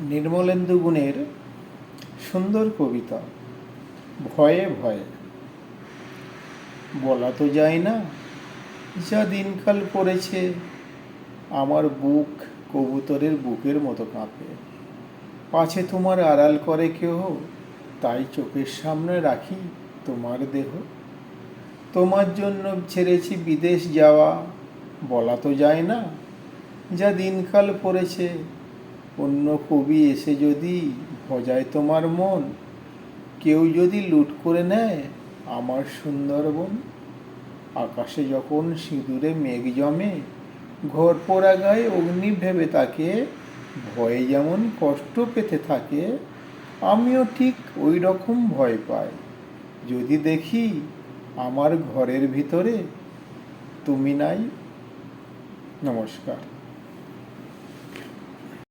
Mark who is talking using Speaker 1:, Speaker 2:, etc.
Speaker 1: নির্মলেন্দু গুণের সুন্দর কবিতা। ভয়ে ভয়ে। বলা তো যায় না, যা দিনকাল পড়েছে, আমার বুক কবুতরের বুকের মতো কাঁপে। পাছে তোমার আড়াল করে কেহ, তাই চোখের সামনে রাখি তোমার দেহ। তোমার জন্য ছেড়েছি বিদেশ যাওয়া, বলা তো যায় না, যা দিনকাল পড়েছে, অন্য কবি এসে যদি ভজায় তোমার মন, কেউ যদি লুট করে নেয় আমার সুন্দরবন। আকাশে যখন সিঁদুরে মেঘ জমে, ঘর পোড়া গায়ে অগ্নি ভেবে তাকে, ভয়ে যেমন কষ্ট পেতে থাকে, আমিও ঠিক ওই রকম ভয় পাই যদি দেখি আমার ঘরের ভিতরে তুমি নাই। নমস্কার।